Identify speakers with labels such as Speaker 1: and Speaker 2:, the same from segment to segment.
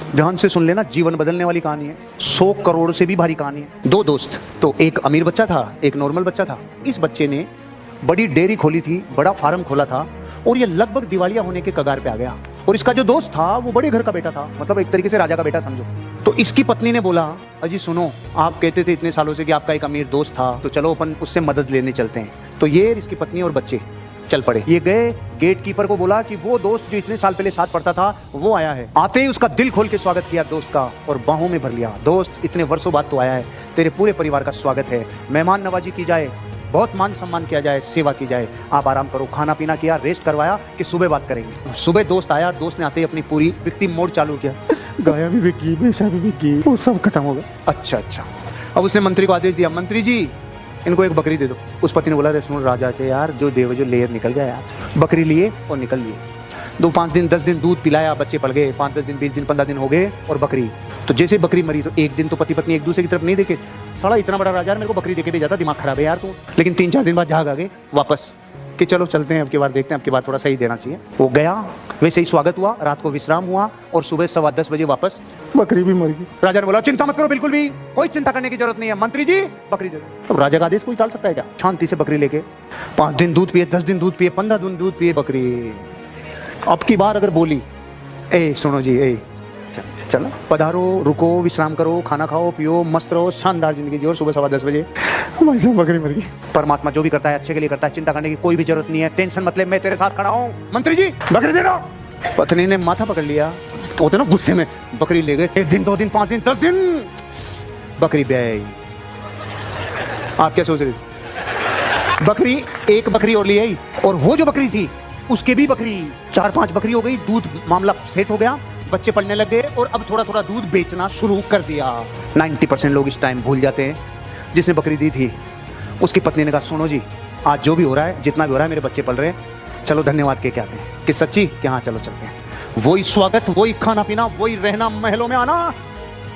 Speaker 1: ध्यान से सुन लेना, जीवन बदलने वाली कहानी है, 100 करोड़ से भी भारी कहानी है। 2 दोस्त, तो एक अमीर बच्चा था, एक नॉर्मल बच्चा था। इस बच्चे ने बड़ी डेयरी खोली थी, बड़ा फार्म खोला था और ये लगभग दिवालिया होने के कगार पे आ गया। और इसका जो दोस्त था वो बड़े घर का बेटा था, मतलब एक तरीके से राजा का बेटा समझो। तो इसकी पत्नी ने बोला, अजी सुनो, आप कहते थे इतने सालों से कि आपका एक अमीर दोस्त था, तो चलो अपन उससे मदद लेने चलते हैं। तो ये इसकी पत्नी और बच्चे चल पड़े। ये गए, गेट कीपर को बोला कि वो दोस्त जो इतने साल पहले साथ पढ़ता था वो आया है। आते ही उसका दिल खोल के स्वागत किया दोस्त का और बाहों में भर लिया। दोस्त, इतने वर्षों बाद तो आया है, तेरे पूरे परिवार का स्वागत है, मेहमान नवाजी की जाए, बहुत मान सम्मान किया जाए, सेवा की जाए, आप आराम करो। खाना पीना किया, रेस्ट करवाया कि सुबह बात करेंगे। सुबह दोस्त आया, दोस्त ने आते ही अपनी पूरी विक्टिम मोड चालू किया, गाया भी बिकी, बेचा भी बिकी, वो सब खत्म हो गया। अच्छा, अब उसने मंत्री को आदेश दिया, मंत्री जी इनको एक बकरी दे दो। उस पति ने बोला, रे सुन राजा से यार, जो देव जो लेयर निकल गया यार। बकरी लिए और निकल लिए। 2-5 दिन 10 दिन दूध पिलाया, बच्चे पल गए, 5-10 दिन 20 दिन 15 दिन हो गए और बकरी। तो जैसे बकरी मरी तो एक दिन तो पति पत्नी एक दूसरे की तरफ नहीं देखे, साला इतना बड़ा राजा मेरे को बकरी देके भेजा था, दिमाग खराब है यार तू। लेकिन 3-4 दिन बाद झाग आ गए वापस कि चलो चलते हैं, अब की बार देखते हैं, अब की बार थोड़ा सही देना चाहिए। वो गया, वैसे ही स्वागत हुआ, रात को विश्राम हुआ और सुबह 10:15 बजे वापस बकरी भी मर गई। राजा ने बोला, चिंता मत करो, बिल्कुल भी कोई चिंता करने की जरूरत नहीं है, मंत्री जी बकरी दे दो। अब राजा का आदेश कोई टाल सकता है क्या? शांति से बकरी लेके 5 दिन दूध पिए, 10 दिन दूध पिए, 15 दिन दूध पिए बकरी। अब की बार अगर बोली, ए सुनो जी, ए चलो पधारो, रुको, विश्राम करो, खाना खाओ, पियो, मस्त रहो, शानदार जिंदगी जियो, सुबह 10:15 बजे हमारी सब बकरी मर गई। परमात्मा जो भी करता है अच्छे के लिए करता है, चिंता करने की कोई भी जरूरत नहीं है, टेंशन मत ले, मैं तेरे साथ खड़ा हूँ, मंत्री जी बकरी दे दो। पत्नी ने माथा पकड़ लिया, तो होते ना गुस्से में, बकरी ले गए। 1 दिन 2 दिन 5 दिन 10 दिन बकरी ब्याई। आप क्या सोच रहे थे? बकरी, एक बकरी और ले आई और वो जो बकरी थी उसके भी बकरी 4-5 बकरी हो गई। दूध मामला सेट हो गया, बच्चे पढ़ने लग गए और अब थोड़ा थोड़ा दूध बेचना शुरू कर दिया। 90% लोग इस टाइम भूल जाते हैं। जिसने बकरी दी थी उसकी पत्नी ने कहा, सुनो जी, आज जो भी हो रहा है, जितना भी हो रहा है, मेरे बच्चे पढ़ रहे हैं, चलो धन्यवाद के क्या आते हैं कि सच्ची कि हाँ चलो चलते हैं। वही स्वागत, वही खाना पीना, वही रहना, महलों में आना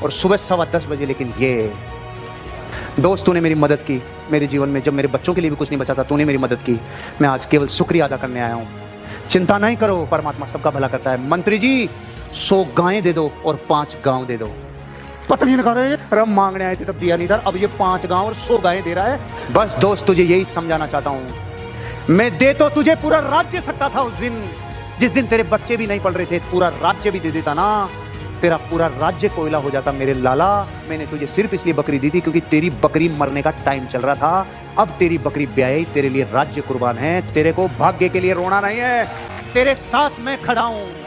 Speaker 1: और सुबह 10:15 बजे। लेकिन ये दोस्त, तूने मेरी मदद की मेरे जीवन में, जब मेरे बच्चों के लिए भी कुछ नहीं बचा था, तूने मेरी मदद की, मैं आज केवल शुक्रिया अदा करने आया हूँ। चिंता नहीं करो, परमात्मा सबका भला करता है। मंत्री जी 100 गायें दे दो और 5 गांव दे दो। पत्नी ने कहा, रम मांगने आए थे तब दिया नहीं था, अब ये 5 गांव और 100 गायें दे रहा है। बस दोस्त, तुझे यही समझाना चाहता हूँ, मैं दे तो तुझे पूरा राज्य सकता था उस दिन, जिस दिन तेरे बच्चे भी नहीं पढ़ रहे थे, पूरा राज्य भी दे देता ना, तेरा पूरा राज्य कोयला हो जाता मेरे लाला। मैंने तुझे सिर्फ इसलिए बकरी दी थी क्योंकि तेरी बकरी मरने का टाइम चल रहा था। अब तेरी बकरी ब्याई, तेरे लिए राज्य कुर्बान है, तेरे को भाग्य के लिए रोना नहीं है, तेरे साथ मैं खड़ा हूं।